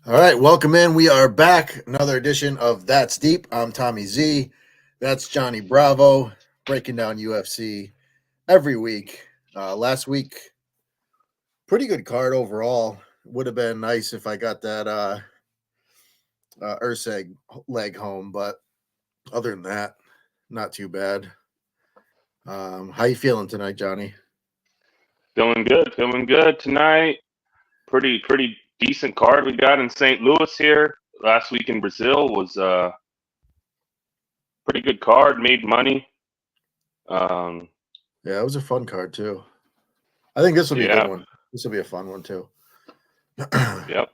All right, welcome in. We are back. Another edition of That's Deep. I'm Tommy Z. That's Johhny Bravo, breaking down UFC every week. Last week, pretty good card overall. Would have been nice if I got that Urseg leg home, but other than that, not too bad. How you feeling tonight, Johhny? Feeling good tonight. Pretty decent card we got in St. Louis here. Last week in Brazil was a pretty good card, made money. Um, Yeah, it was a fun card too. I think this will be a good yeah, one. This will be a fun one too. yep.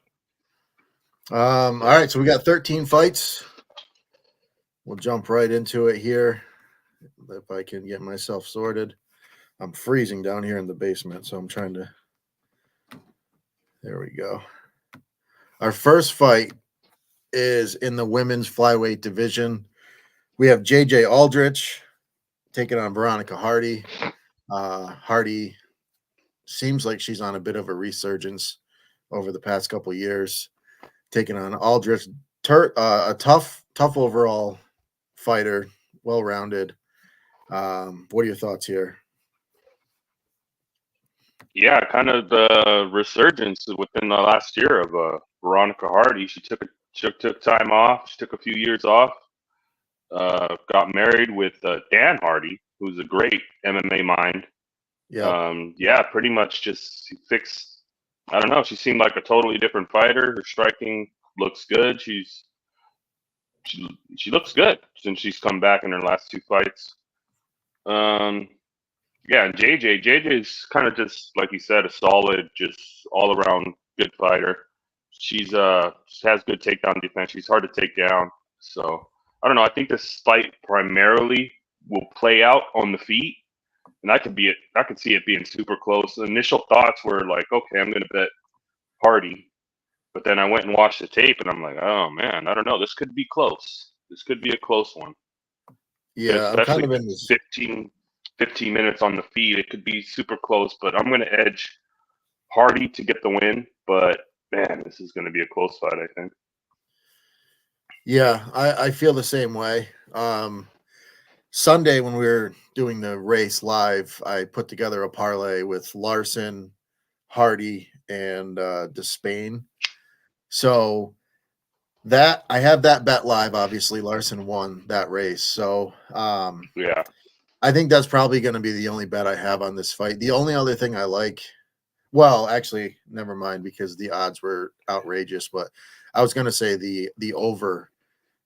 All right, so we got 13 fights. We'll jump right into it here. If I can get myself sorted. I'm freezing down here in the basement, so I'm trying to. There we go. Our first fight is in the women's flyweight division. We have JJ Aldrich taking on Veronica Hardy. Hardy seems like she's on a bit of a resurgence over the past couple years, taking on Aldrich. A tough overall fighter, well rounded. What are your thoughts here? Yeah, kind of the resurgence within the last year of Veronica Hardy. She took time off. She took a few years off. Got married with Dan Hardy, who's a great MMA mind. Yep. Yeah, pretty much just fixed. I don't know. She seemed like a totally different fighter. Her striking looks good. She looks good since she's come back in her last two fights. Um, yeah, and JJ's kind of just like you said, a solid, just all around good fighter. She's has good takedown defense. She's hard to take down. So I don't know. I think this fight primarily will play out on the feet, and I could see it being super close. The initial thoughts were like, okay, I'm going to bet Hardy. But then I went and watched the tape, and I'm like, oh man, I don't know. This could be close. This could be a close one, Yeah, I'm kind especially of in this. 15 minutes on the feed. It could be super close, but I'm going to edge Hardy to get the win. But man, this is going to be a close fight, I think. Yeah, I feel the same way. Sunday when we were doing the race live, I put together a parlay with Larson, Hardy, and Despain. So that I have that bet live. Obviously, Larson won that race. So Yeah. I think that's probably going to be the only bet I have on this fight. The only other thing I like, well, actually, never mind because the odds were outrageous. But I was going to say the over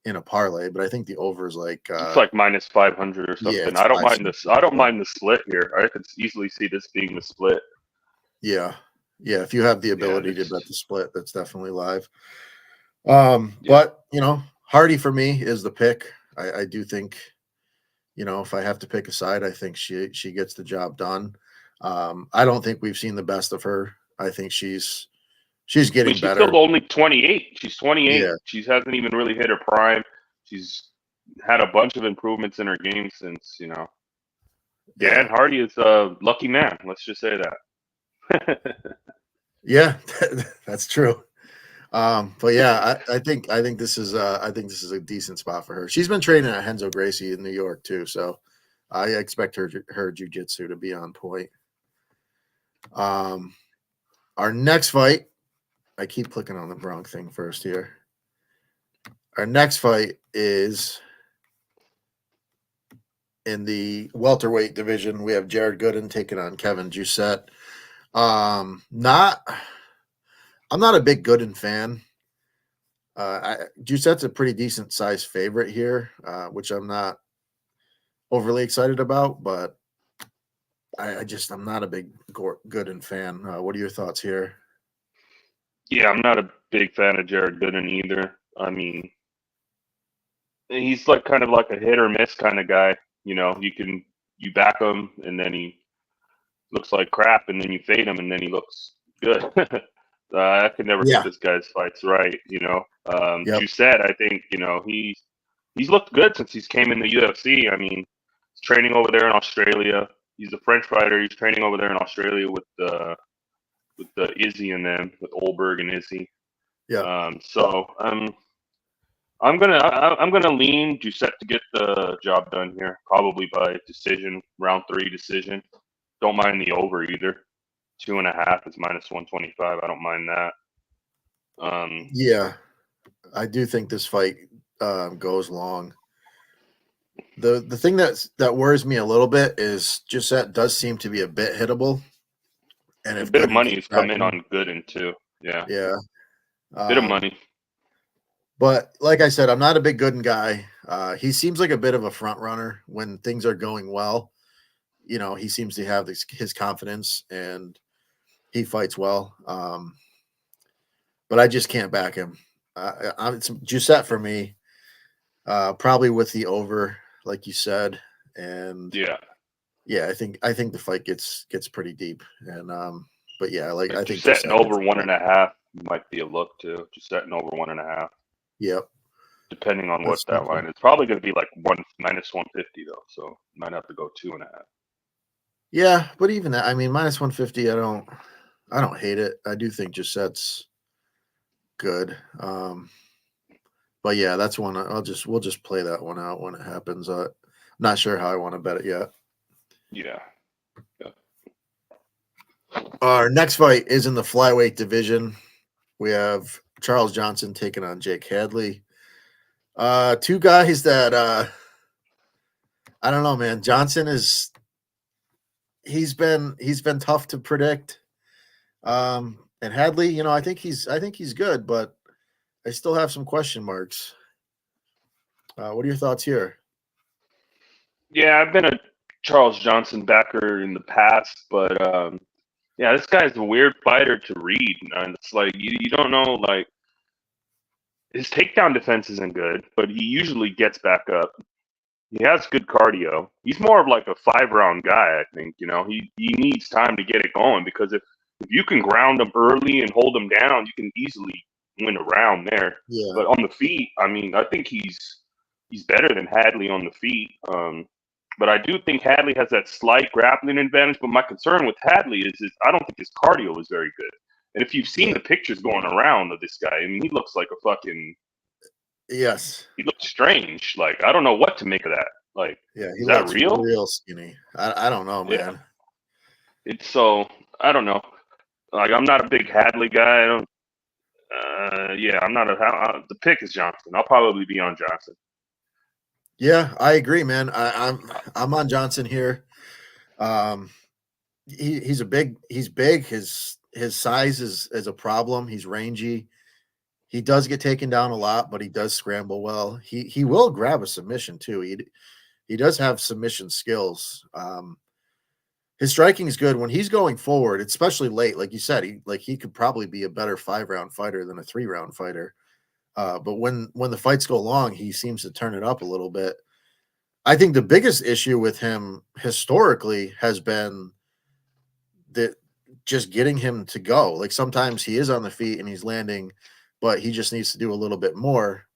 in a parlay, but I think the over is like It's like minus 500 or yeah, something. it's I don't five mind this. something. I don't mind the split here. I could easily see this being the split. Yeah. Yeah, if you have the Yeah, ability to this. bet the split, that's definitely live. Yeah, But Hardy for me is the pick. I do think, if I have to pick a side, I think she gets the job done. I don't think we've seen the best of her. I think she's I mean, getting she's still better. only 28. She's 28. Yeah. She hasn't even really hit her prime. She's had a bunch of improvements in her game since, Dan Yeah. Hardy is a lucky man. Let's just say that. Yeah, that's true. But yeah, I think this is a decent spot for her. She's been training at Henzo Gracie in New York too, so I expect her jujitsu to be on point. Um, our next fight, I keep clicking on the wrong thing first here. Our next fight is in the welterweight division. We have Jared Gooden taking on Kevin Doucette. Not, I'm not a big Gooden fan. Doucette's a pretty decent size favorite here, which I'm not overly excited about, but I'm not a big Gooden fan. What are your thoughts here? Yeah, I'm not a big fan of Jared Gooden either. I mean, he's like kind of like a hit or miss kind of guy. You back him and then he looks like crap, and then you fade him and then he looks good. I could never get Yeah. this guy's fights right. Yep. Doucette, I think he's looked good since he's came in the UFC. I mean, he's training over there in Australia. He's a French fighter. He's training over there in Australia with the Izzy and them, with Olberg and Izzy. Yeah. So I'm gonna lean Giuseppe to get the job done here, probably by decision, round 3 decision. Don't mind the over either. 2.5 is -125. I don't mind that. Yeah. I do think this fight goes long. The thing that worries me a little bit is Giuseppe does seem to be a bit hittable, and A if bit of Gooden money gets has back come in in, on Gooden too. Yeah, yeah. bit of money. But like I said, I'm not a big Gooden guy. He seems like a bit of a front runner when things are going well. You know, he seems to have his confidence and he fights well. But I just can't back him. It's Giuseppe for me. Probably with the over, like you said, and Yeah, yeah, I think the fight gets pretty deep, and but yeah, like I just think setting Giuseppe gets over one it. and a half might be a look too. Just setting over 1.5, Yep, depending on what that's that something. line is. Probably going to be like -150 though, so might have to go 2.5. Yeah, but even that, I mean, -150, I don't hate it. I do think Giuseppe's good. But yeah, that's one we'll just play that one out when it happens. Not sure how I want to bet it yet. Yeah. Our next fight is in the flyweight division. We have Charles Johnson taking on Jake Hadley. Two guys that I don't know, man. Johnson is he's been tough to predict. And Hadley, I think he's good, but I still have some question marks. What are your thoughts here? Yeah, I've been a Charles Johnson backer in the past, but yeah, this guy's a weird fighter to read. And it's like you don't know, like his takedown defense isn't good, but he usually gets back up. He has good cardio. He's more of like a 5-round guy, I think. You know, he needs time to get it going because if you can ground him early and hold him down, you can easily win a round there. Yeah, But on the feet, I mean, I think he's better than Hadley on the feet. But I do think Hadley has that slight grappling advantage. But my concern with Hadley is I don't think his cardio is very good. And if you've seen yeah, the pictures going around of this guy, I mean, he looks like a fucking yes, he looks strange. Like I don't know what to make of that. Like, yeah. He is that looks real? real skinny. I don't know, Yeah. man. It's so I don't know. Like I'm not a big Hadley guy. I don't. Yeah, I'm not the pick is Johnson. I'll probably be on Johnson. Yeah, I agree, man. I'm on Johnson here. Um, he's big. His size is a problem. He's rangy. He does get taken down a lot, but he does scramble well. He will grab a submission too. He does have submission skills. His striking is good when he's going forward, especially late. Like you said, he could probably be a better 5-round fighter than a 3-round fighter. But when the fights go long, he seems to turn it up a little bit. I think the biggest issue with him historically has been that just getting him to go. Like sometimes he is on the feet and he's landing, but he just needs to do a little bit more.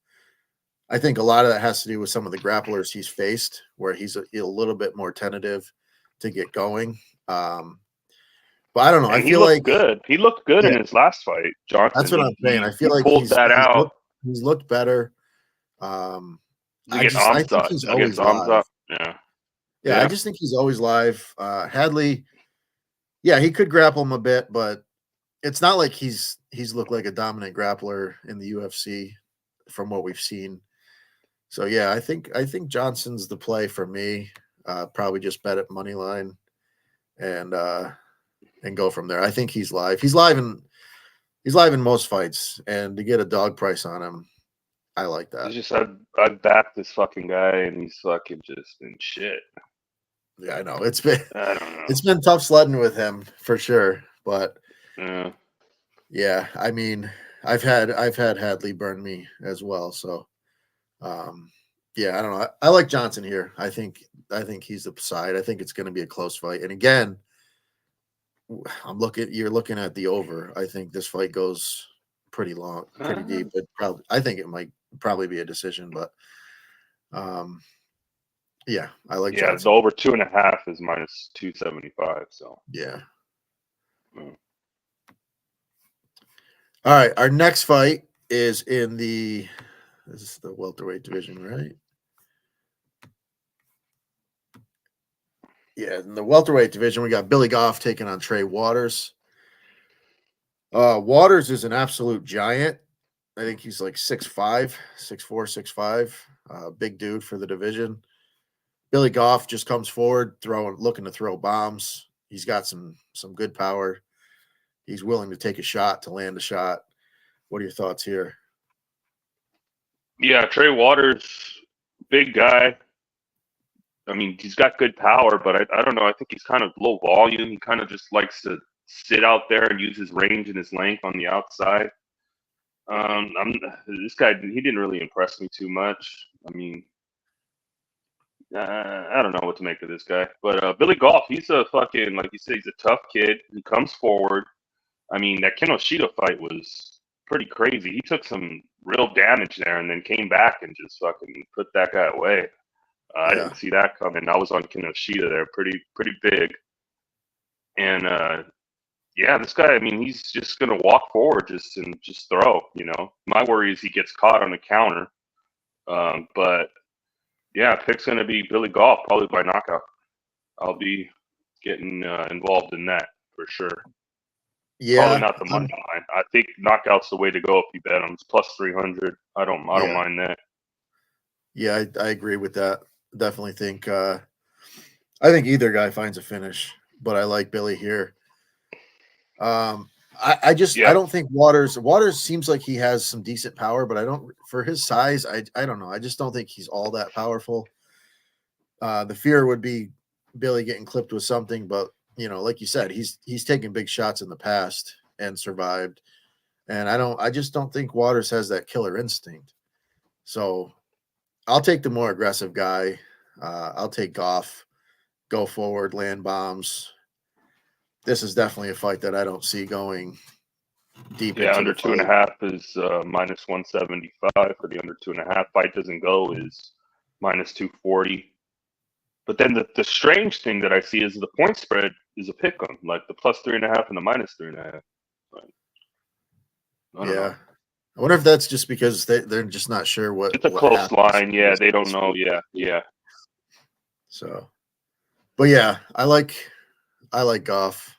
I think a lot of that has to do with some of the grapplers he's faced, where he's a little bit more tentative to get going. But I don't know. I And he feel looked like, good. He looked good yeah, in his last fight, that's Johnson. what I'm saying. I He feel like pulled that out he's looked better. Um, I think he's against always live. Amzat. Yeah, Yeah, I yeah. just think he's always live. Hadley, yeah, he could grapple him a bit, but it's not like he's looked like a dominant grappler in the UFC from what we've seen. So yeah, I think Johnson's the play for me. Probably just bet at money line and go from there. I think he's live. He's live in most fights, and to get a dog price on him, I like that. It's just I backed this fucking guy and he's fucking just been shit. Yeah, I know it's been I don't know. it's been tough sledding with him for sure, but Yeah. yeah, I mean, I've had Hadley burn me as well, so um, yeah, I don't know. I like Johnson here. I think he's the side. I think it's going to be a close fight, and again, you're looking at the over. I think this fight goes pretty long, pretty deep. I think it might probably be a decision, but um, yeah, I like Yeah, the Johnson. over 2.5 is -275. So Yeah. mm. All right, our next fight is in this is the welterweight division, right? Yeah, in the welterweight division, we got Billy Goff taking on Trey Waters. Waters is an absolute giant. I think he's like 6'5", 6'4", 6'5". Big dude for the division. Billy Goff just comes forward, looking to throw bombs. He's got some good power. He's willing to take a shot, to land a shot. What are your thoughts here? Yeah, Trey Waters, big guy. I mean, he's got good power, but I don't know. I think he's kind of low volume. He kind of just likes to sit out there and use his range and his length on the outside. This guy, he didn't really impress me too much. I mean, I don't know what to make of this guy. But Billy Goff, he's a fucking, like you said, he's a tough kid. He comes forward. I mean, that Kinoshita fight was pretty crazy. He took some real damage there and then came back and just fucking put that guy away. I didn't see that coming. I was on Kinoshita there, pretty big. And yeah, this guy, I mean, he's just gonna walk forward and just throw. You know, my worry is he gets caught on the counter. But yeah, pick's gonna be Billy Goff, probably by knockout. I'll be getting involved in that for sure. Yeah, Probably not the money line. I think knockout's the way to go if you bet him. It's plus 300. I don't mind that. Yeah, I agree with that. Definitely think I think either guy finds a finish, but I like Billy here. I don't think Waters seems like he has some decent power, but I don't, for his size, I don't know. I just don't think he's all that powerful. The fear would be Billy getting clipped with something, but you know, like you said, he's taken big shots in the past and survived. And I just don't think Waters has that killer instinct. So I'll take the more aggressive guy. I'll take Goff, go forward, land bombs. This is definitely a fight that I don't see going deep. Yeah, into under the 2.5 is minus 175 for the under 2.5. Fight doesn't go is minus 240. But then the strange thing that I see is the point spread is a pick 'em, like the plus 3.5 and the minus 3.5. I don't know. I wonder if that's just because they're just not sure what. It's a close line. Yeah, they don't know. Yeah. So, but yeah, I like Goff.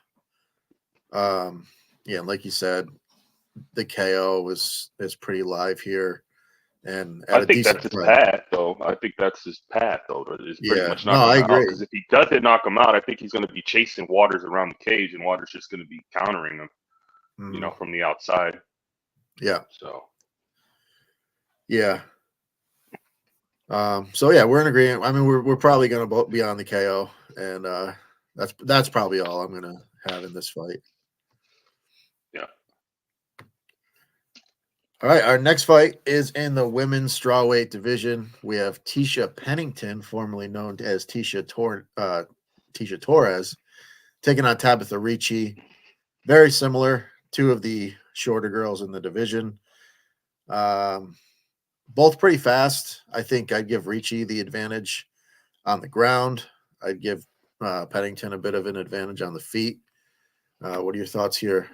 Yeah, like you said, the KO is pretty live here, and I think that's his path, though. I think that's his path, though. Is pretty much knocking him out. Because if he doesn't knock him out, I think he's going to be chasing Waters around the cage, and Waters just going to be countering him, you know, from the outside. Yeah. So. Yeah. So yeah, we're in agreement. I mean, we're probably going to both be on the KO, and that's probably all I'm going to have in this fight. Yeah. All right, our next fight is in the women's strawweight division. We have Tisha Pennington, formerly known as Tisha Torres, taking on Tabitha Ricci. Very similar, two of the shorter girls in the division. Both pretty fast. I think I'd give Ricci the advantage on the ground. I'd give Pennington a bit of an advantage on the feet. What are your thoughts here?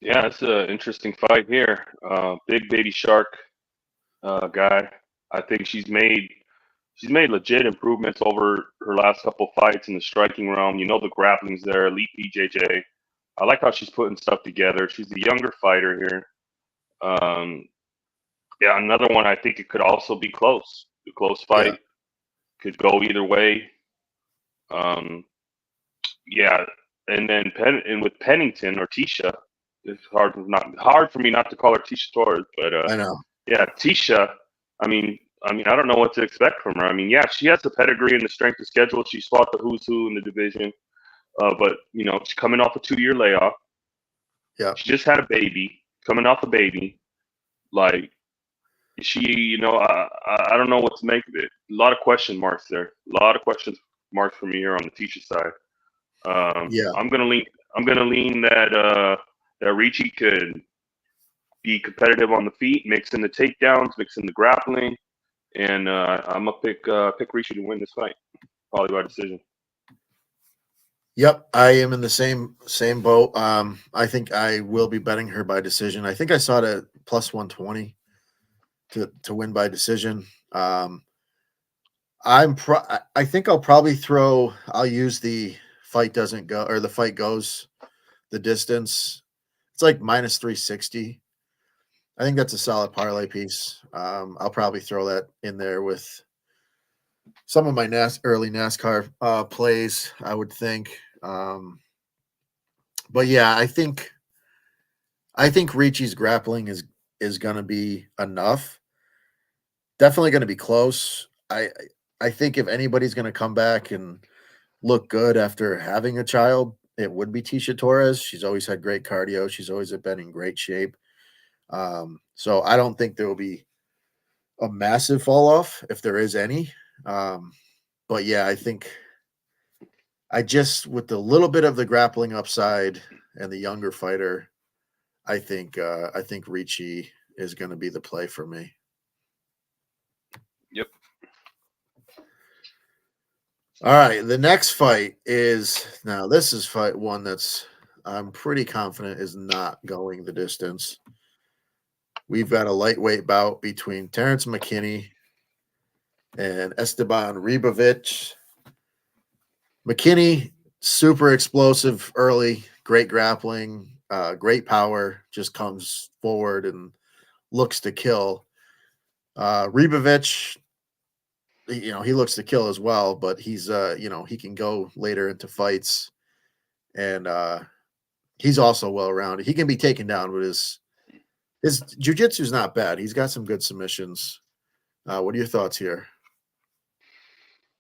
Yeah, it's an interesting fight here. Big baby shark guy. I think she's made legit improvements over her last couple fights in the striking realm. You know, the grappling's there, elite BJJ. I like how she's putting stuff together. She's a younger fighter here. Yeah, another one. I think it could also be close. The close fight could go either way. Yeah, and then with Pennington or Tisha, it's hard for me not to call her Tisha Torres, but I know. Yeah, Tisha. I mean, I don't know what to expect from her. I mean, yeah, she has the pedigree and the strength of schedule. She's fought the who's who in the division, but you know, she's coming off a 2-year layoff. Yeah, she just had a baby, coming off a baby. Like, you know, I don't know what to make of it. A lot of question marks there. A lot of question marks for me here on the Tisha side. I'm gonna lean that Ricci could be competitive on the feet, mixing the takedowns, mixing the grappling, and I'm gonna pick Ricci to win this fight, probably by decision. Yep, I am in the same boat. I think I will be betting her by decision. I think I saw it at plus 120 to win by decision. I think I'll use the fight doesn't go or the fight goes the distance. It's like minus 360. I think that's a solid parlay piece. I'll probably throw that in there with some of my early NASCAR plays, I would think. But yeah, I think Ricci's grappling is going to be enough. Definitely going to be close. I think if anybody's going to come back and look good after having a child, it would be Tisha Torres. She's always had great cardio. She's always been in great shape. So I don't think there will be a massive fall off if there is any. But yeah, I think with the little bit of the grappling upside and the younger fighter, I think Ricci is going to be the play for me. Yep. All right, the next fight this is fight one that's I'm pretty confident is not going the distance. We've got a lightweight bout between Terrence McKinney and Esteban Ribovic. McKinney, super explosive early, great grappling, great power, just comes forward and looks to kill. Ribovic, he looks to kill as well, but he's he can go later into fights, and he's also well rounded. He can be taken down, but his jiu-jitsu is not bad. He's got some good submissions. What are your thoughts here?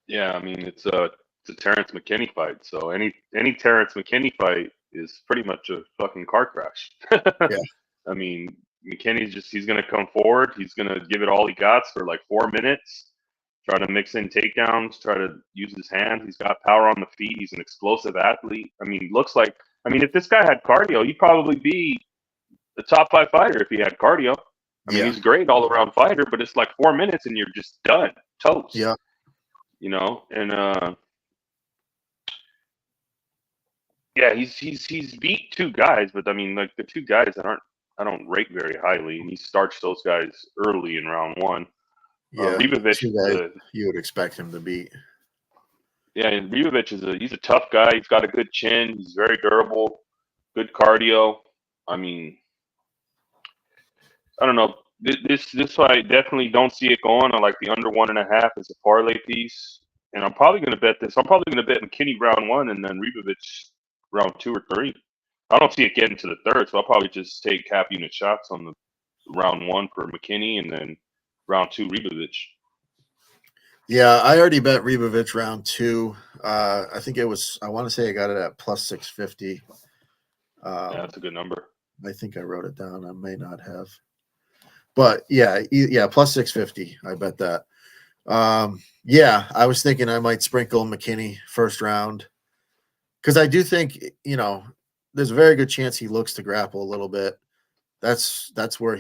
Yeah, I mean it's a Terrence McKinney fight, so any Terrence McKinney fight is pretty much a fucking car crash. Yeah. I mean, he's gonna come forward, he's gonna give it all he got for like 4 minutes, try to mix in takedowns, try to use his hands. He's got power on the feet. He's an explosive athlete. I mean, if this guy had cardio, he'd probably be the top 5 fighter if he had cardio. I mean, he's a great all around fighter, but it's like 4 minutes and you're just done, toast. Yeah. And yeah, he's beat 2 guys, but I mean, like the 2 guys that I don't rate very highly, and he starts those guys early in round 1. Yeah, Ribovic you would expect him to beat. Yeah, and Ribovic he's a tough guy. He's got a good chin. He's very durable, good cardio. I mean, I don't know. This fight, definitely don't see it going. I like the under 1.5 as a parlay piece, and I'm probably going to bet this. I'm probably going to bet McKinney round 1 and then Ribovic round 2 or 3. I don't see it getting to the third, so I'll probably just take half unit shots on the round 1 for McKinney and then round 2 Ribovic. Yeah, I already bet Ribovic round 2. I think I want to say I got it at plus 650. Yeah, that's a good number. I think I wrote it down. I may not have. But yeah, plus 650. I bet that. Yeah, I was thinking I might sprinkle McKinney first round because I do think, there's a very good chance he looks to grapple a little bit. That's where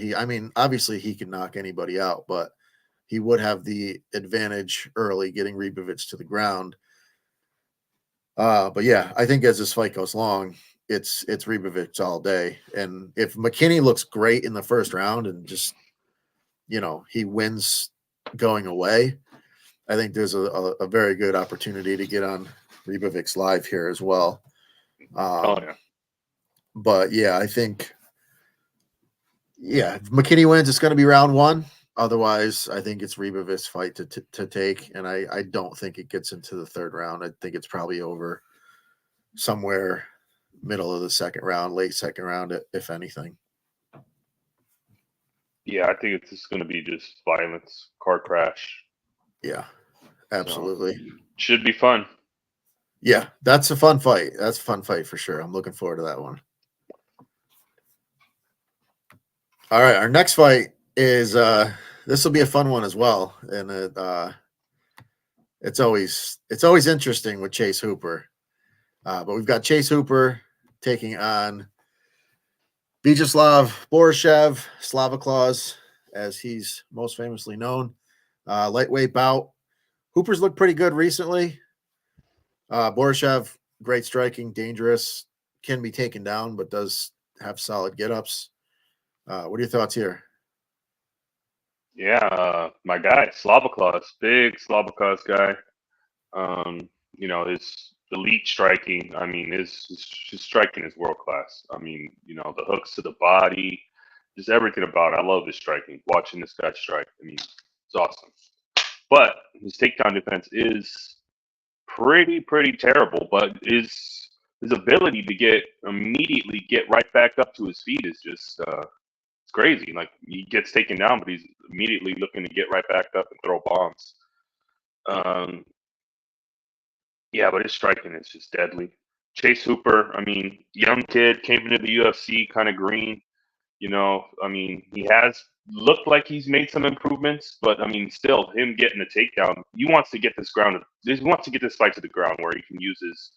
obviously he can knock anybody out, but he would have the advantage early getting Ribovic to the ground. But yeah, I think as this fight goes long, it's Ribovic all day. And if McKinney looks great in the first round and just, he wins going away, I think there's a very good opportunity to get on Ribovic's live here as well. Yeah. But yeah, I think, if McKinney wins, it's going to be round 1. Otherwise, I think it's Ribovic's fight to take, and I don't think it gets into the third round. I think it's probably over somewhere middle of the second round, late second round, if anything. Yeah, I think it's just going to be just violence, car crash. Yeah, absolutely. So, should be fun. Yeah, that's a fun fight. That's a fun fight for sure. I'm looking forward to that one. All right, our next fight is this will be a fun one as well, and it's always interesting with Chase Hooper. But we've got Chase Hooper taking on Vyacheslav Borishev, Slava Claus, as he's most famously known. Lightweight bout. Hooper's looked pretty good recently. Borishev great striking, dangerous, can be taken down, but does have solid get-ups. What are your thoughts here? Yeah, my guy, Slavoclaws, big Slavoclaws guy. His elite striking. I mean, his striking is world class. I mean, the hooks to the body, just everything about it. I love his striking. Watching this guy strike, I mean, it's awesome. But his takedown defense is pretty terrible. But his ability to immediately get right back up to his feet is just it's crazy. Like he gets taken down, but he's immediately looking to get right back up and throw bombs. Um, Yeah, but his striking is just deadly. Chase Hooper, I mean, young kid, came into the UFC kind of green. I mean, he has looked like he's made some improvements, but I mean, still, him getting a takedown, he wants to get he wants to get this fight to the ground where he can use his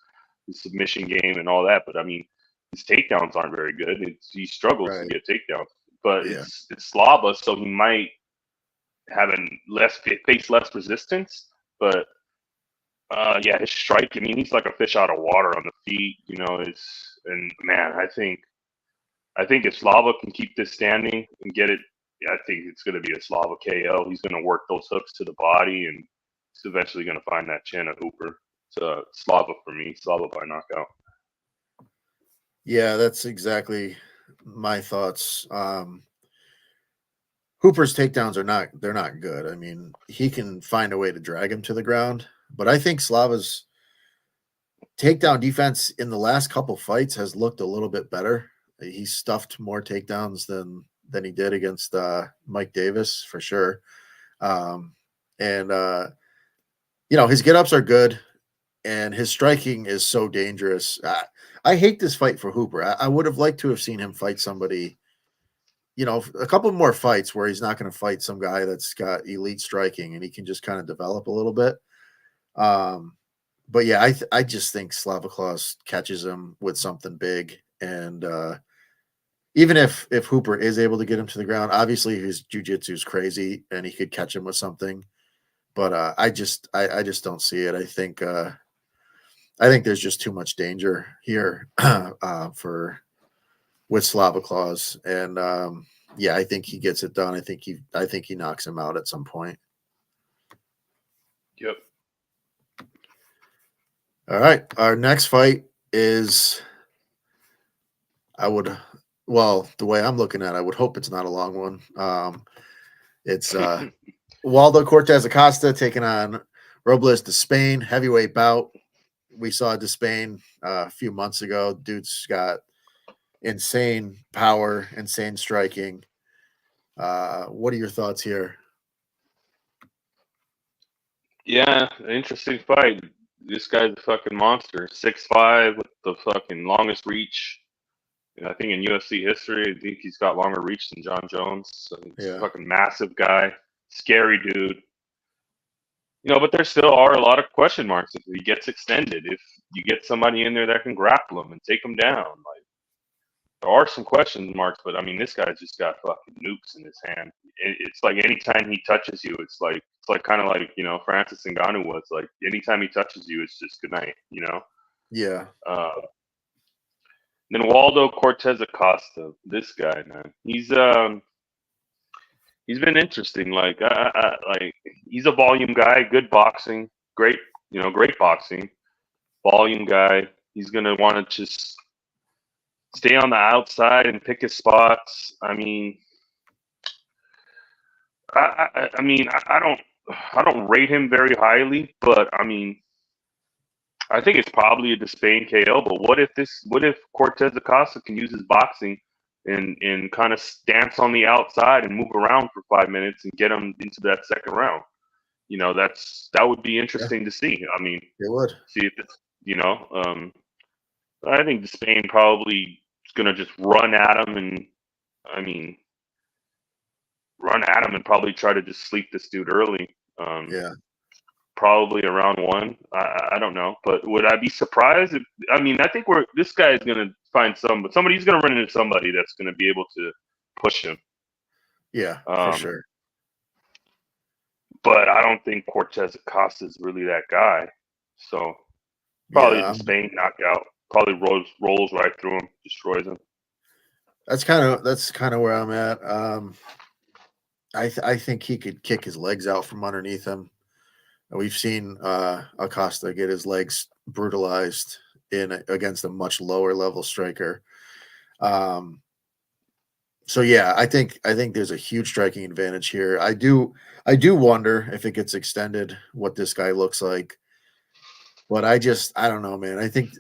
submission game and all that. But I mean, his takedowns aren't very good. He struggles to Right. get takedowns. But Yeah. it's Slava, so he might have face less resistance. But yeah, his strike. I mean, he's like a fish out of water on the feet. And man, I think if Slava can keep this standing and get it, yeah, I think it's going to be a Slava KO. He's going to work those hooks to the body, and he's eventually going to find that chin of Hooper. It's Slava for me. Slava by knockout. Yeah, that's exactly my thoughts. Hooper's takedowns they're not good. I mean, he can find a way to drag him to the ground, but I think Slava's takedown defense in the last couple fights has looked a little bit better. He stuffed more takedowns than he did against Mike Davis for sure. And his get-ups are good, and his striking is so dangerous. I hate this fight for Hooper. I would have liked to have seen him fight somebody, a couple more fights where he's not going to fight some guy that's got elite striking and he can just kind of develop a little bit. But yeah, I just think Slavoclaws catches him with something big, and even if Hooper is able to get him to the ground, obviously his jiu-jitsu is crazy and he could catch him with something. But I just don't see it. I think there's just too much danger here for with Slavoclaws, and yeah, I think he gets it done. I think he knocks him out at some point. Yep. All right, our next fight is the way I'm looking at it, I would hope it's not a long one. It's Waldo Cortez Acosta taking on Robles de Spain, heavyweight bout. We saw de Spain a few months ago. Dude's got insane power, insane striking. What are your thoughts here? Yeah, interesting fight. This guy's a fucking monster. 6'5" with the fucking longest reach. I think in UFC history, I think he's got longer reach than John Jones. So he's a fucking massive guy, scary dude. But there still are a lot of question marks if he gets extended. If you get somebody in there that can grapple him and take him down, like there are some question marks. But I mean, this guy's just got fucking nukes in his hand. It's like anytime he touches you, it's like kind of like Francis Ngannou was like. Anytime he touches you, it's just good night. Yeah. Then Waldo Cortez Acosta, this guy, man, he's been interesting. Like, he's a volume guy, good boxing, great boxing, volume guy. He's gonna want to just stay on the outside and pick his spots. I mean, I don't rate him very highly, but I mean, I think it's probably a Despain KO. But what if Cortez Acosta can use his boxing and kind of dance on the outside and move around for 5 minutes and get him into that second round? That would be interesting to see. I mean, it would. See if it's I think Despain probably is gonna just run at him and probably try to just sleep this dude early. Yeah. Probably around one. I don't know, but would I be surprised? I think this guy is gonna find somebody's gonna run into somebody that's gonna be able to push him. Yeah, for sure. But I don't think Cortez Acosta is really that guy. So Probably Yeah, the Spain knockout. Probably rolls right through him, destroys him. that's kind of where I'm at. I think he could kick his legs out from underneath him. We've seen Acosta get his legs brutalized against a much lower level striker. So yeah, I think there's a huge striking advantage here. I do wonder if it gets extended what this guy looks like. But I don't know, man. I think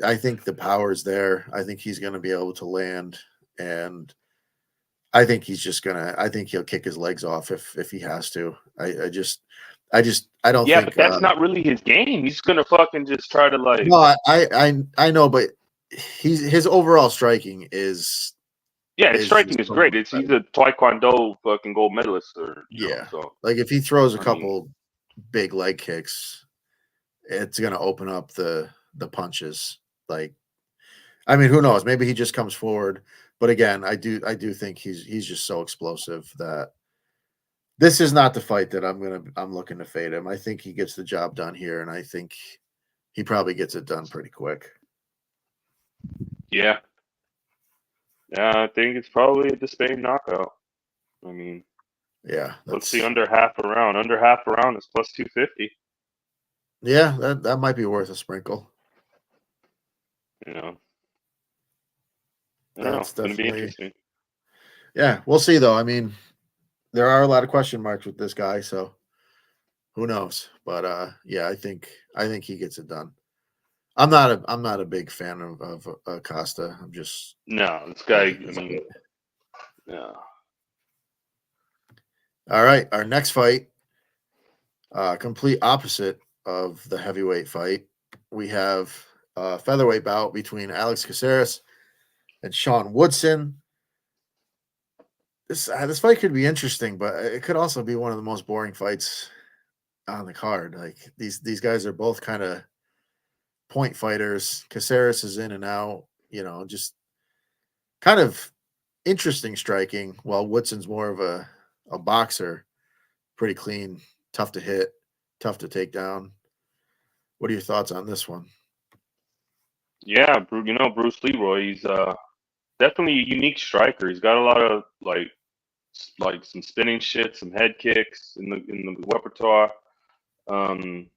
the power's there. I think he's going to be able to land, and I think I think he'll kick his legs off if he has to. I don't Yeah, think. but that's not really his game. He's gonna fucking just try to like. No, I know, but his overall striking is Yeah, his striking just is so great. much He's better. a taekwondo fucking gold medalist, or Yeah, So like if he throws a I mean, couple big leg kicks, it's gonna open up the punches. Like, I mean, who knows? Maybe he just comes forward. But again, I do think he's just so explosive that this is not the fight that I'm looking to fade him. I think he gets the job done here, and I think he probably gets it done pretty quick. yeah, I think it's probably a Spain knockout. I mean, Yeah, let's see under half a round. Under half a round is plus 250. Yeah, that might be worth a sprinkle. You know, I don't know. That's It's gonna be definitely. interesting. Yeah, we'll see though. I mean, there are a lot of question marks with this guy, so who knows? But yeah, I think he gets it done. I'm not a big fan of Costa. I'm just No, this I guy. think I he's mean, good. yeah. All right, our next fight, complete opposite of the heavyweight fight. We have a featherweight bout between Alex Caceres and Sean Woodson. This fight could be interesting, but it could also be one of the most boring fights on the card. Like these guys are both kind of point fighters. Caceres is in and out, just kind of interesting striking, while Woodson's more of a boxer, pretty clean, tough to hit, tough to take down. What are your thoughts on this one? Yeah, Bruce Leroy. He's definitely a unique striker. He's got a lot of like some spinning shit, some head kicks in the repertoire. Um,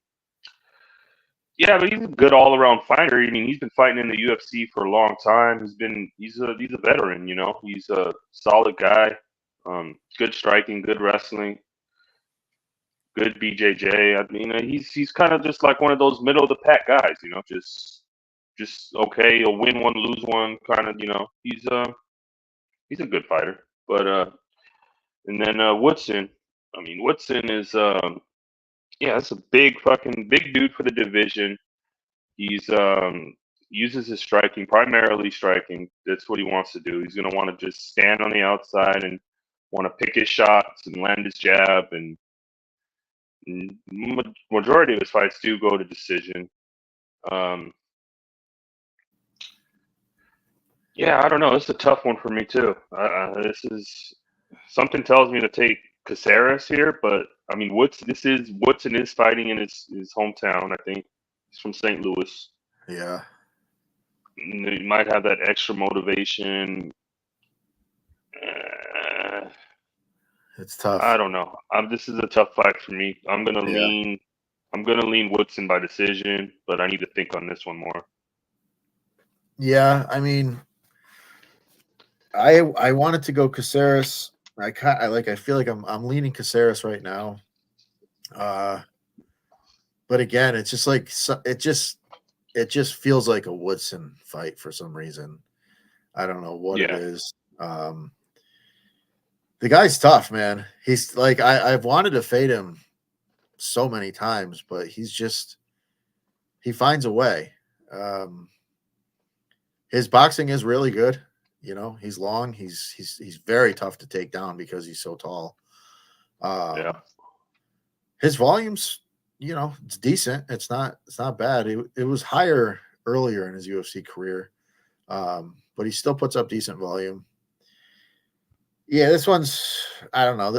yeah, but he's a good all around fighter. I mean, he's been fighting in the UFC for a long time. He's a veteran. He's a solid guy. Good striking, good wrestling, good BJJ. I mean, he's kind of just like one of those middle of the pack guys. Just okay. He'll win one, lose one, kind of. He's a good fighter. But and then Woodson. I mean, Woodson is yeah, that's a big dude for the division. He's uses his striking, primarily striking. That's what he wants to do. He's gonna want to just stand on the outside and want to pick his shots and land his jab. And majority of his fights do go to decision. Um, yeah, I don't know. It's a tough one for me too. This is something tells me to take Caceres here, but I mean, Woodson is fighting in his hometown. I think he's from St. Louis. Yeah, You might have that extra motivation. Uh, it's tough. I don't know. This is a tough fight for me. Yeah, I'm gonna lean Woodson by decision, but I need to think on this one more. yeah. I mean, I wanted to go Caceres. I feel like I'm leaning Caceres right now. Uh, but again, it's just like it just feels like a Woodson fight for some reason. I don't know what it Yeah, is. The guy's tough, man. He's like I've wanted to fade him so many times, but he finds a way. Um, his boxing is really good. He's long. He's very tough to take down because he's so tall. yeah, His volume's, it's decent. It's not bad. It was higher earlier in his UFC career, but he still puts up decent volume. Yeah, this one's, I don't know.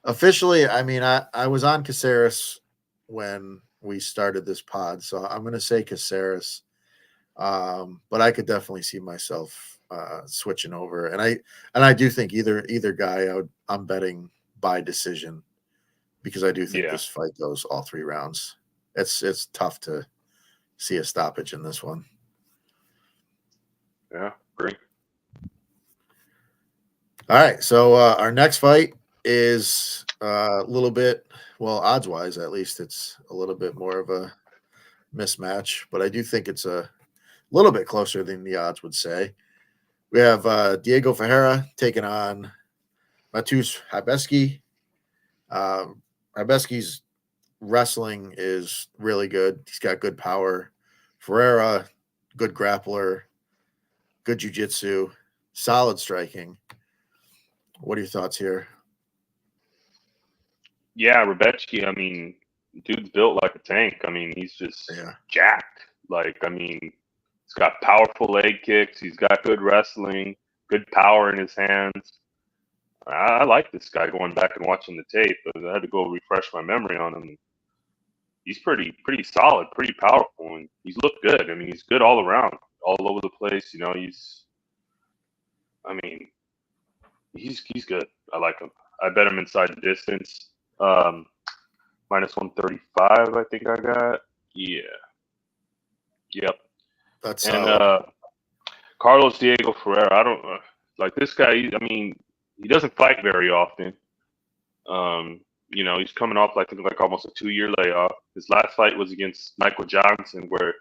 Officially, I mean, I was on Caceres when we started this pod. So I'm going to say Caceres. But I could definitely see myself switching over, and I do think either guy I'm betting by decision, because I do think this fight goes all 3 rounds. It's tough to see a stoppage in this one. Yeah, agree. All right, so our next fight is a little bit, well, odds wise at least, it's a little bit more of a mismatch, but I do think it's a little bit closer than the odds would say. We have Diego Ferreira taking on Matus Habeski. Habeski's wrestling is really good. He's got good power. Ferreira, good grappler, good jiu-jitsu, solid striking. What are your thoughts here? Yeah, Rebecki, I mean, dude's built like a tank. I mean, he's just jacked. Like, I mean, he's got powerful leg kicks. He's got good wrestling, good power in his hands. I like this guy going back and watching the tape, but I had to go refresh my memory on him. He's pretty solid, pretty powerful, and he's looked good. I mean, he's good all around, all over the place. You know, he's good. I like him. I bet him inside the distance. Minus 135, I think I got. Yeah. Yep. That's Carlos Diego Ferreira. I don't like this guy. I mean, he doesn't fight very often. You know, he's coming off like almost a 2-year layoff. His last fight was against Michael Johnson, where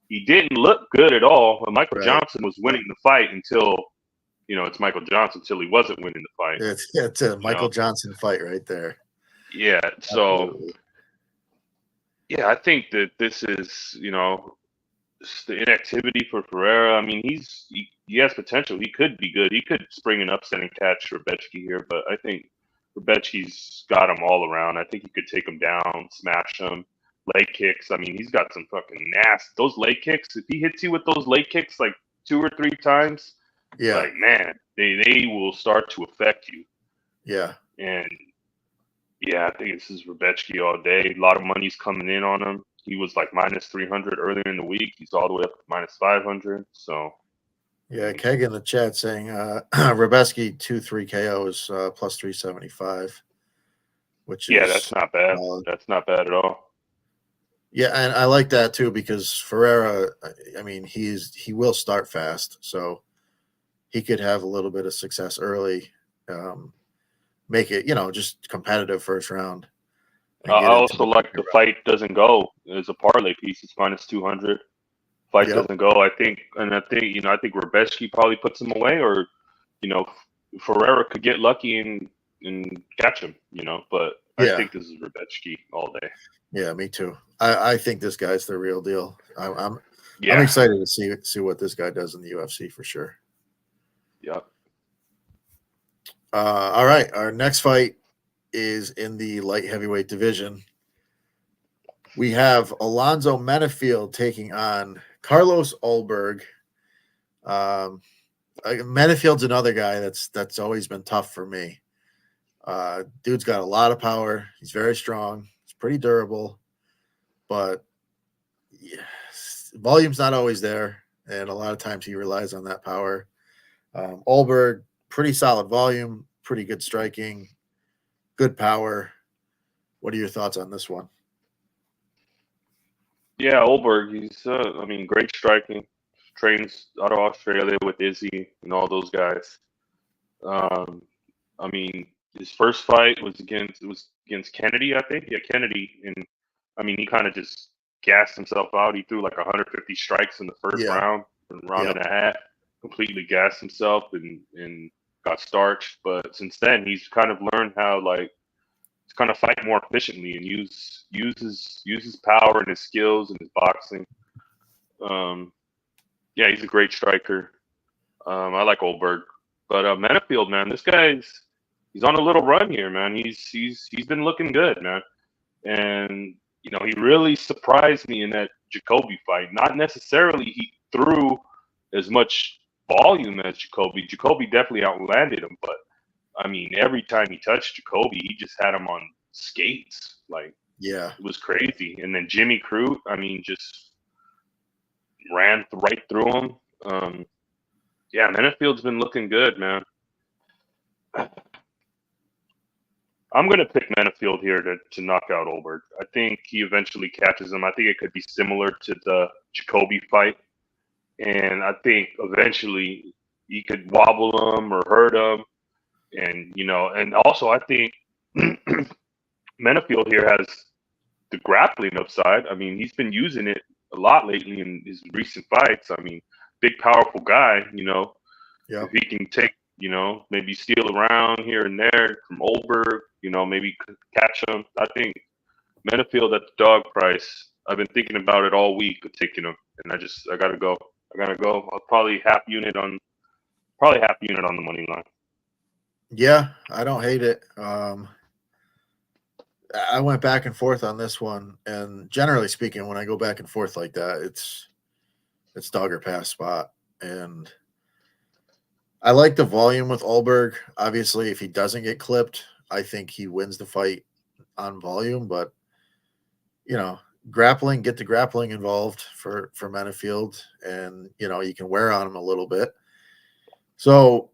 he didn't look good at all. But Michael Johnson was winning the fight until, you know, it's Michael Johnson until he wasn't winning the fight. It's a Michael Johnson fight right there. Yeah. So, absolutely. Yeah, I think that this is, you know, the inactivity for Ferreira. I mean, he has potential. He could be good. He could spring an upset and catch Rebecki here, but I think Rebecki's got him all around. I think he could take him down, smash him. Leg kicks. I mean, he's got some fucking nasty. Those leg kicks, if he hits you with those leg kicks like 2 or 3 times, like, man, they will start to affect you. Yeah. And yeah, I think this is Rebecki all day. A lot of money's coming in on him. He was like minus 300 earlier in the week. He's all the way up to minus 500. So, yeah, Keg in the chat saying Rebecki 2-3 KO is plus 375, which is that's not bad. That's not bad at all. Yeah, and I like that too, because Ferreira, I mean, he will start fast, so he could have a little bit of success early, make it, you know, just competitive first round. I also like the fight doesn't go as a parlay piece. It's minus 200. Fight doesn't go. I think Rebecki probably puts him away, or, you know, Ferreira could get lucky and catch him, you know. But I think this is Rebecki all day. Yeah, me too. I think this guy's the real deal. I'm excited to see what this guy does in the UFC for sure. Yep. All right, our next fight is in the light heavyweight division. We have Alonzo Menefield taking on Carlos Ulberg. Menefield's another guy that's always been tough for me. Dude's got a lot of power. He's very strong. He's pretty durable, but volume's not always there, and a lot of times he relies on that power. Ulberg, pretty solid volume, pretty good striking, good power. What are your thoughts on this one? Yeah, Ulberg, he's great striking. Trains out of Australia with Izzy and all those guys. I mean, his first fight was against Kennedy, I think. Yeah, Kennedy, and I mean, he kind of just gassed himself out. He threw like 150 strikes in the first round and and a half. Completely gassed himself and got starched. But since then, he's kind of learned how to kind of fight more efficiently and use his power and his skills and his boxing. Yeah, he's a great striker. I like Ulberg, but Menefield, man, this he's on a little run here, man. He's been looking good, man, and you know, he really surprised me in that Jacoby fight. Not necessarily he threw as much volume as Jacoby. Jacoby definitely outlanded him, but I mean, every time he touched Jacoby, he just had him on skates. Like, Yeah. It was crazy. And then Jimmy Crute, I mean, just ran right through him. Yeah, Menifield's been looking good, man. I'm going to pick Menefield here to knock out Olberg. I think he eventually catches him. I think it could be similar to the Jacoby fight. And I think eventually he could wobble him or hurt him. And, and also I think Menefield here has the grappling upside. I mean, he's been using it a lot lately in his recent fights. I mean, big, powerful guy, Yeah. if he can take, maybe steal around here and there from Olberg, maybe catch him. I think Menefield at the dog price. I've been thinking about it all week of taking him, and I gotta go. I'll probably half unit on the money line. Yeah, I don't hate it. I went back and forth on this one, and generally speaking, when I go back and forth like that, it's dog or pass spot. And I like the volume with Olberg. Obviously, if he doesn't get clipped, I think he wins the fight on volume. But get the grappling involved for Menefield, and you can wear on him a little bit. So,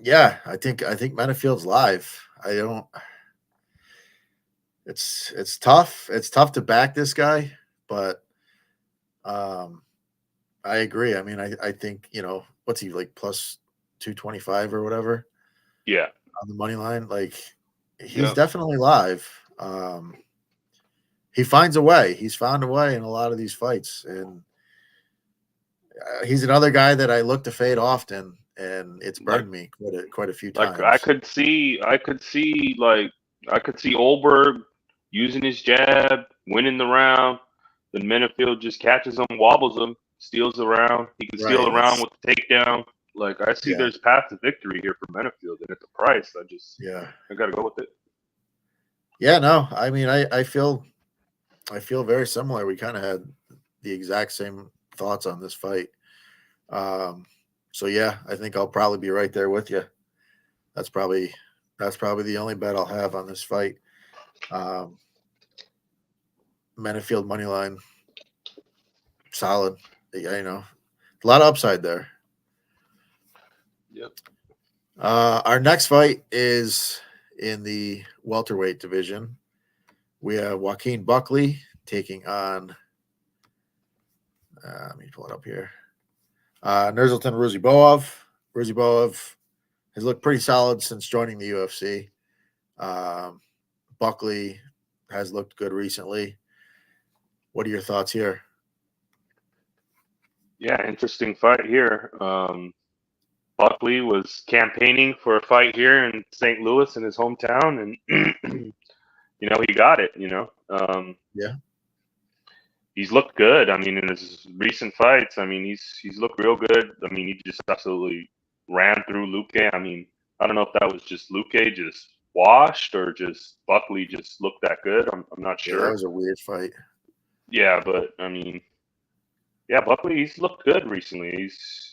yeah, I think Menefield's live. I don't. It's tough. It's tough to back this guy, but I agree. I mean, I think what's he like plus 225 or whatever. Yeah, on the money line. Like he's definitely live. He finds a way. He's found a way in a lot of these fights, and he's another guy that I look to fade often, and it's burned me quite a few times. I could see Olberg using his jab, winning the round. Then Menefield just catches him, wobbles him, steals around. He can steal around with the takedown. Like I see, there's path to victory here for Menefield, and at the price, I got to go with it. Yeah, no, I mean, I feel very similar. We kind of had the exact same thoughts on this fight. So yeah, I think I'll probably be right there with you. That's probably the only bet I'll have on this fight. Menefield money line, solid. Yeah, a lot of upside there. Yep. Our next fight is in the welterweight division. We have Joaquin Buckley taking on. Let me pull it up here. Nursultan Ruziboev. Ruziboev has looked pretty solid since joining the UFC. Buckley has looked good recently. What are your thoughts here? Yeah, interesting fight here. Buckley was campaigning for a fight here in St. Louis in his hometown, and he got it. Yeah, he's looked good. I mean, in his recent fights, I mean, he's looked real good. I mean, he just absolutely ran through NUKE. I mean, I don't know if that was just NUKE just washed or just Buckley just looked that good. I'm not sure. Yeah, that was a weird fight. Yeah, but I mean, yeah, Buckley, he's looked good recently.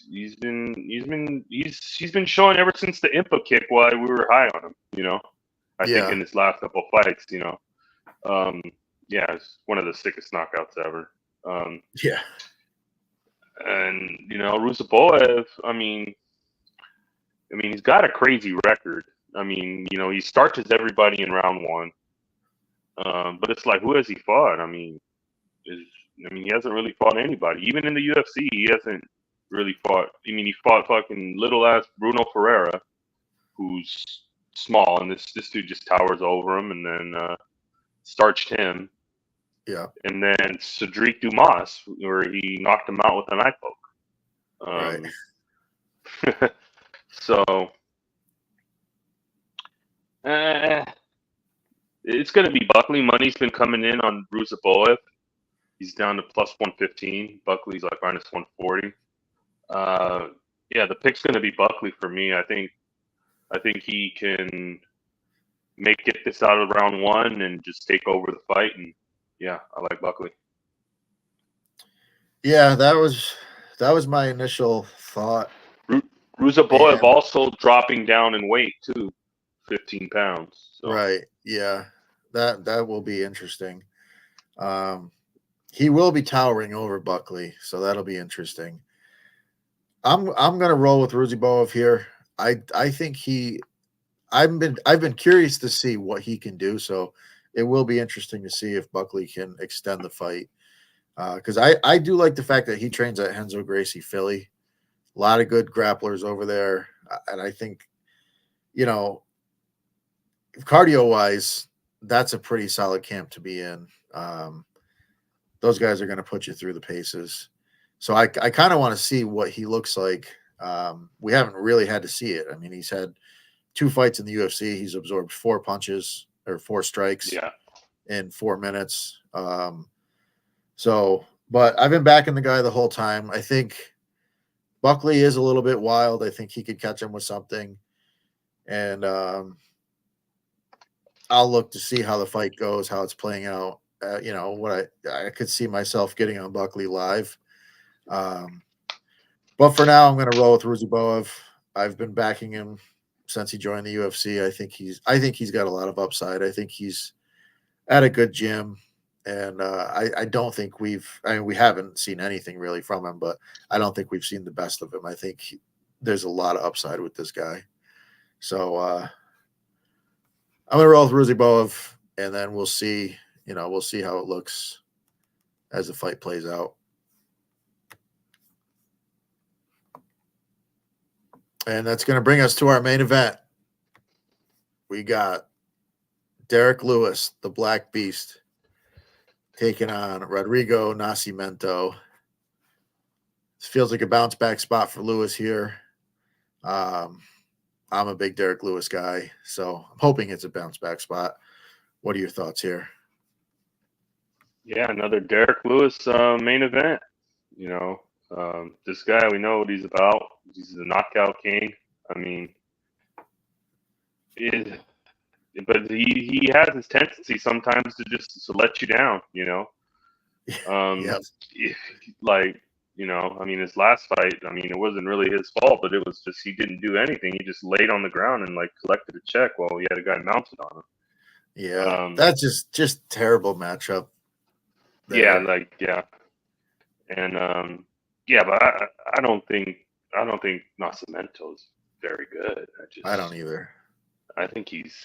He's been showing ever since the IMPA kick while we were high on him. I think in his last couple of fights, yeah, it's one of the sickest knockouts ever. Yeah. And Ruziboev, I mean, he's got a crazy record. I mean, he starches everybody in round one. But it's like, who has he fought? I mean, he hasn't really fought anybody. Even in the UFC, he hasn't really fought. I mean, he fought fucking little ass Bruno Ferreira, who's small, and this dude just towers over him, and then starched him. Yeah. And then Cedric Dumas, where he knocked him out with an eye poke. Right. So, it's going to be Buckley. Money's been coming in on Ruziboev. He's down to plus 115. Buckley's like minus 140. Yeah, the pick's going to be Buckley for me. I think he can get this out of round one and just take over the fight. And yeah, I like Buckley. Yeah, that was my initial thought. Ruziboev also dropping down in weight too, 15 pounds. So. Right. Yeah. That will be interesting. He will be towering over Buckley, so that'll be interesting. I'm gonna roll with Ruziboev here. I think I've been curious to see what he can do. So it will be interesting to see if Buckley can extend the fight. Because I do like the fact that he trains at Renzo Gracie Philly. A lot of good grapplers over there, and I think, you know, cardio wise, that's a pretty solid camp to be in. Those guys are going to put you through the paces. So I kind of want to see what he looks like. We haven't really had to see it. I mean, he's had 2 fights in the UFC. He's absorbed 4 punches or 4 strikes in 4 minutes. But I've been backing the guy the whole time. I think Buckley is a little bit wild. I think he could catch him with something. And I'll look to see how the fight goes, how it's playing out. What I could see myself getting on Buckley live. But for now, I'm going to roll with Ruziboev. I've been backing him since he joined the UFC. I think he's got a lot of upside. I think he's at a good gym, and I don't think we haven't seen anything really from him, but I don't think we've seen the best of him. I think there's a lot of upside with this guy. So I'm going to roll with Ruziboev, and then we'll see. We'll see how it looks as the fight plays out. And that's going to bring us to our main event. We got Derek Lewis, the Black Beast, taking on Rodrigo Nascimento. This feels like a bounce back spot for Lewis here. I'm a big Derek Lewis guy, so I'm hoping it's a bounce back spot. What are your thoughts here? Yeah, another Derek Lewis main event. This guy, we know what he's about. He's the knockout king. I mean, but he has this tendency sometimes to let you down. Yes. His last fight, it wasn't really his fault, but it was just he didn't do anything. He just laid on the ground and collected a check while he had a guy mounted on him. Yeah, that's just terrible matchup. There. Yeah, and but I don't think Nascimento's very good. I don't either. I think he's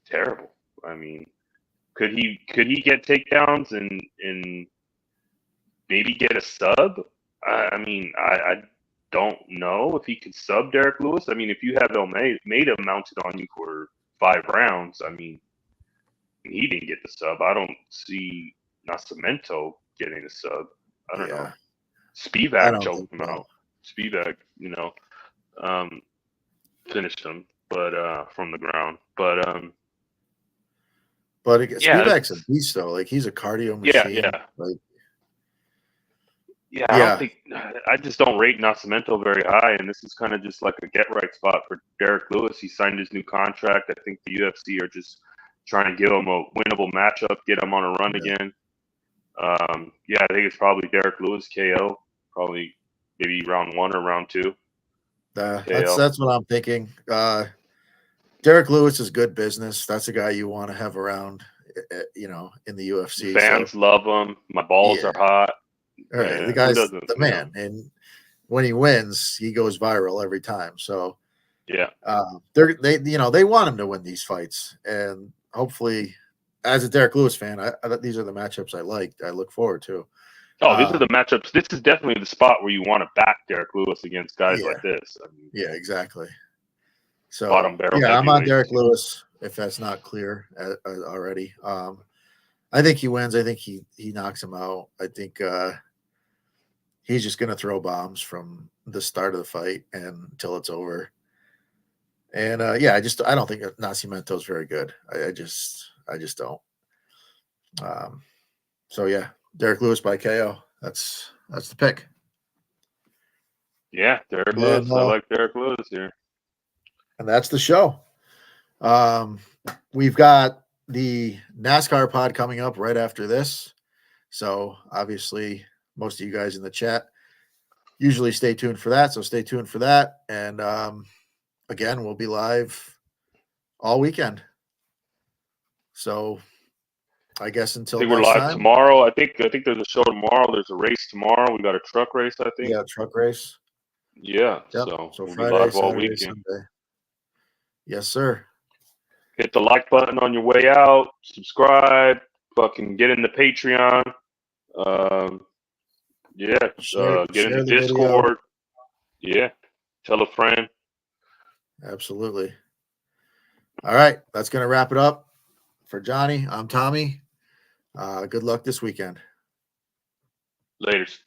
terrible. I mean, could he get takedowns and maybe get a sub? I don't know if he could sub Derek Lewis. I mean, if you have Almeida mounted on you for 5 rounds, he didn't get the sub. I don't see Nascimento getting a sub. I don't know. Spivak choked him out. Spivak, finished him, but from the ground. But Spivak's a beast though. He's a cardio machine. I just don't rate Nascimento very high, and this is kind of just like a get right spot for Derek Lewis. He signed his new contract. I think the UFC are just trying to give him a winnable matchup, get him on a run again. I think it's probably Derek Lewis KO, probably maybe round 1 or round 2. That's what I'm thinking. Derek Lewis is good business. That's a guy you want to have around, in the UFC. Fans love him. My balls are hot. All right, the guy's the man, and when he wins, he goes viral every time. So they want him to win these fights, and hopefully, as a Derek Lewis fan, these are the matchups I look forward to. Oh, these are the matchups. This is definitely the spot where you want to back Derek Lewis against guys like this. Exactly. So bottom barrel. I'm on Derek Lewis. If that's not clear already, I think he wins. I think he knocks him out. I think he's just going to throw bombs from the start of the fight until it's over. And I don't think Nascimento is very good. I just don't. Derek Lewis by KO. That's the pick. Yeah, Derek Lewis. I like Derek Lewis here. And that's the show. We've got the NASCAR pod coming up right after this. So obviously most of you guys in the chat usually stay tuned for that. So stay tuned for that. And again, we'll be live all weekend. So I guess I until think we're next live time. tomorrow. I think there's a show tomorrow. There's a race tomorrow. We got a truck race, I think. Yeah, truck race. Yeah. Yep. So So we'll be Friday, live all Saturday, weekend. Sunday. Yes, sir. Hit the like button on your way out. Subscribe. Fucking get into Patreon. Yeah. Get into Share the video. Discord. Yeah. Tell a friend. Absolutely. All right. That's going to wrap it up for Johhny. I'm Tommy. Good luck this weekend. Laters.